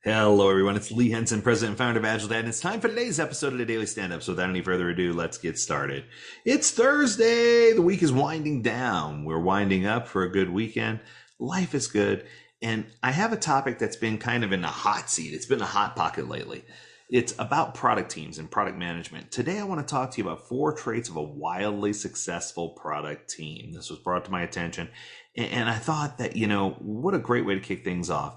Hello, everyone. It's Lee Henson, President and Founder of AgileDad, and it's time for today's episode of the Daily Stand-Up. So without any further ado, let's get started. It's Thursday. The week is winding down. We're winding up for a good weekend. Life is good. And I have a topic that's been kind of in the hot seat. It's been a hot pocket lately. It's about product teams and product management. Today, I want to talk to you about 4 traits of a wildly successful product team. This was brought to my attention, and I thought that, what a great way to kick things off.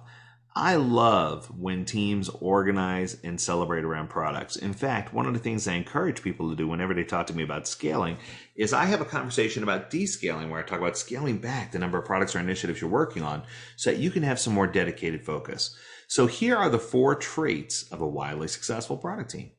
I love when teams organize and celebrate around products. In fact, one of the things I encourage people to do whenever they talk to me about scaling is I have a conversation about descaling, where I talk about scaling back the number of products or initiatives you're working on so that you can have some more dedicated focus. So here are the 4 traits of a wildly successful product team.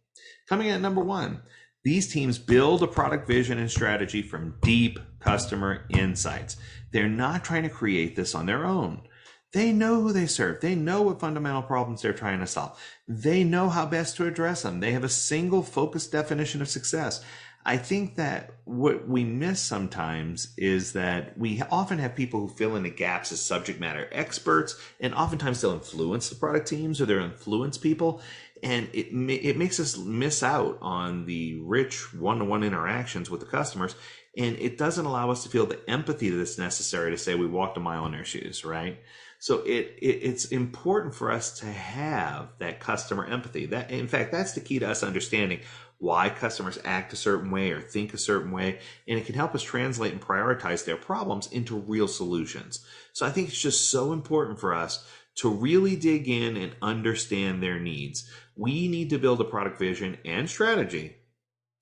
Coming in at number 1, these teams build a product vision and strategy from deep customer insights. They're not trying to create this on their own. They know who they serve. They know what fundamental problems they're trying to solve. They know how best to address them. They have a single focused definition of success. I think that what we miss sometimes is that we often have people who fill in the gaps as subject matter experts, and oftentimes they'll influence the product teams or they'll influence people. And it makes us miss out on the rich one-to-one interactions with the customers. And it doesn't allow us to feel the empathy that's necessary to say we walked a mile in their shoes, right? So it's important for us to have that customer empathy. That, in fact, that's the key to us understanding why customers act a certain way or think a certain way, and it can help us translate and prioritize their problems into real solutions. So I think it's just so important for us to really dig in and understand their needs. We need to build a product vision and strategy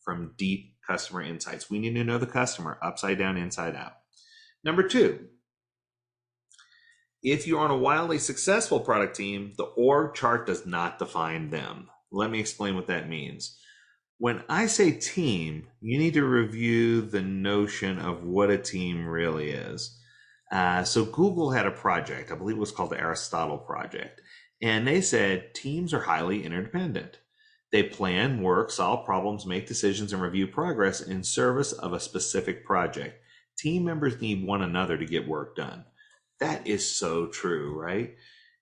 from deep customer insights. We need to know the customer upside down, inside out. Number 2, if you're on a wildly successful product team, the org chart does not define them. Let me explain what that means. When I say team, you need to review the notion of what a team really is. So Google had a project, I believe it was called the Aristotle Project, and they said teams are highly interdependent. They plan, work, solve problems, make decisions, and review progress in service of a specific project. Team members need one another to get work done. That is so true, right?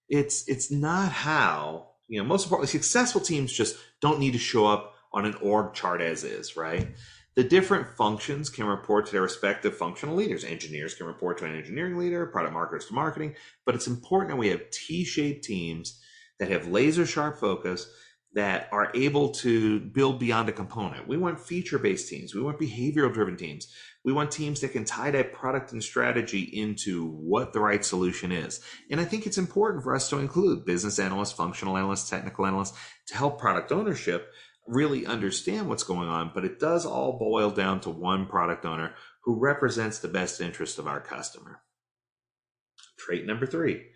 It's not how, most importantly, successful teams just don't need to show up on an org chart as is, right? The different functions can report to their respective functional leaders. Engineers can report to an engineering leader, product marketers to marketing, but it's important that we have T-shaped teams that have laser sharp focus, that are able to build beyond a component. We want feature-based teams. We want behavioral-driven teams. We want teams that can tie that product and strategy into what the right solution is. And I think it's important for us to include business analysts, functional analysts, technical analysts to help product ownership really understand what's going on. But it does all boil down to one product owner who represents the best interest of our customer. Trait number 3.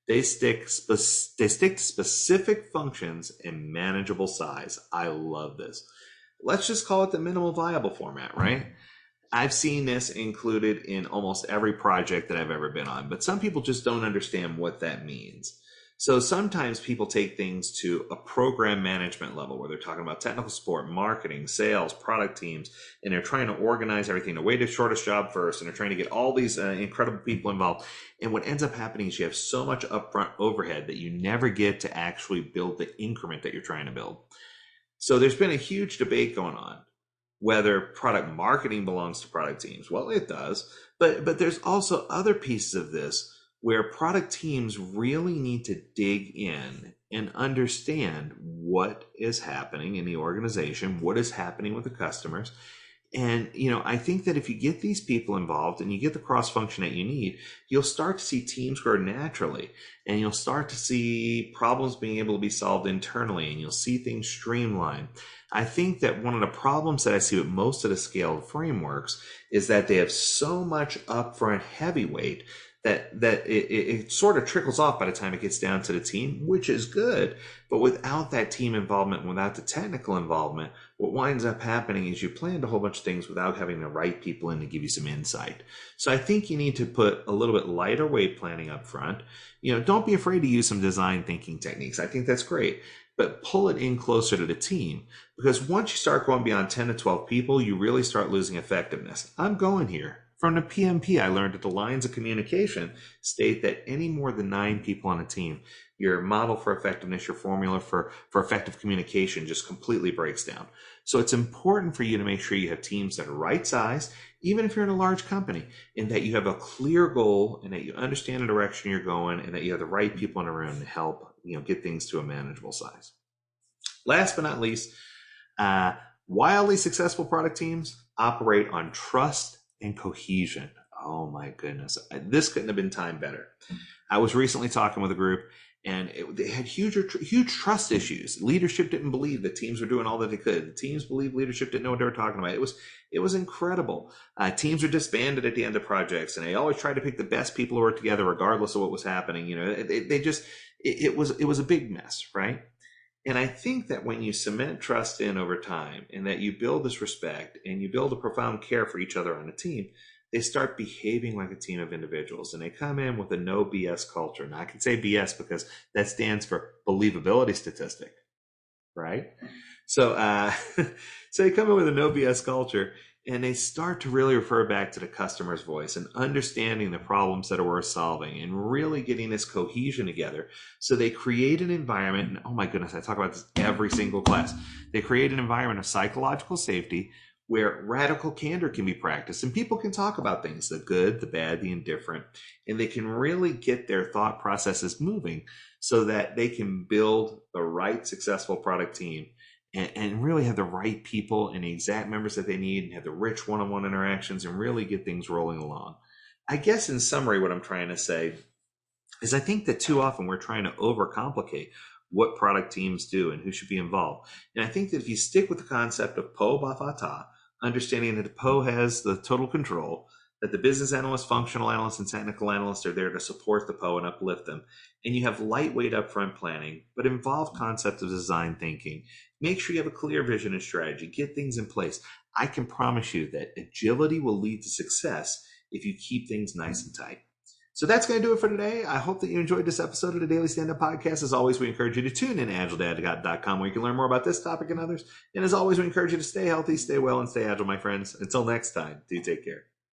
They stick to specific functions in manageable size. I love this. Let's just call it the minimal viable format, right? I've seen this included in almost every project that I've ever been on, but some people just don't understand what that means. So sometimes people take things to a program management level where they're talking about technical support, marketing, sales, product teams, and they're trying to organize everything the way to shortest job first, and they're trying to get all these incredible people involved. And what ends up happening is you have so much upfront overhead that you never get to actually build the increment that you're trying to build. So there's been a huge debate going on whether product marketing belongs to product teams. Well, it does, but there's also other pieces of this where product teams really need to dig in and understand what is happening in the organization, what is happening with the customers. And, I think that if you get these people involved and you get the cross-function that you need, you'll start to see teams grow naturally, and you'll start to see problems being able to be solved internally, and you'll see things streamlined. I think that one of the problems that I see with most of the scaled frameworks is that they have so much upfront heavyweight that it sort of trickles off by the time it gets down to the team, which is good. But without that team involvement, without the technical involvement, what winds up happening is you planned a whole bunch of things without having the right people in to give you some insight. So I think you need to put a little bit lighter weight planning up front. Don't be afraid to use some design thinking techniques. I think that's great. But pull it in closer to the team, because once you start going beyond 10 to 12 people, you really start losing effectiveness. I'm going here. From the PMP, I learned that the lines of communication state that any more than 9 people on a team your model for effectiveness, your formula for effective communication just completely breaks down. So it's important for you to make sure you have teams that are right size, even if you're in a large company, and that you have a clear goal and that you understand the direction you're going and that you have the right people in the room to help, get things to a manageable size. Last but not least, wildly successful product teams operate on trust and cohesion. Oh my goodness. This couldn't have been timed better. I was recently talking with a group and they had huge trust issues. Leadership didn't believe that teams were doing all that they could. The teams believed leadership didn't know what they were talking about. It was incredible. Teams are disbanded at the end of projects, and they always try to pick the best people to work together, regardless of what was happening. It was a big mess, right? And I think that when you cement trust in over time, and that you build this respect, and you build a profound care for each other on a team, they start behaving like a team of individuals, and they come in with a no BS culture. Now I can say BS because that stands for believability statistic, right? So, so they come in with a no BS culture, and they start to really refer back to the customer's voice and understanding the problems that are worth solving and really getting this cohesion together. So they create an environment, and oh my goodness, I talk about this every single class. They create an environment of psychological safety where radical candor can be practiced and people can talk about things, the good, the bad, the indifferent, and they can really get their thought processes moving so that they can build the right successful product team and really have the right people and the exact members that they need and have the rich one-on-one interactions and really get things rolling along. I guess in summary, what I'm trying to say is I think that too often we're trying to overcomplicate what product teams do and who should be involved. And I think that if you stick with the concept of Po Bafata, understanding that the Po has the total control, that the business analyst, functional analyst, and technical analysts are there to support the Po and uplift them. And you have lightweight upfront planning, but involve concepts of design thinking. Make sure you have a clear vision and strategy. Get things in place. I can promise you that agility will lead to success if you keep things nice and tight. So that's going to do it for today. I hope that you enjoyed this episode of the Daily Stand-Up Podcast. As always, we encourage you to tune in to AgileDad.com where you can learn more about this topic and others. And as always, we encourage you to stay healthy, stay well, and stay agile, my friends. Until next time, do take care.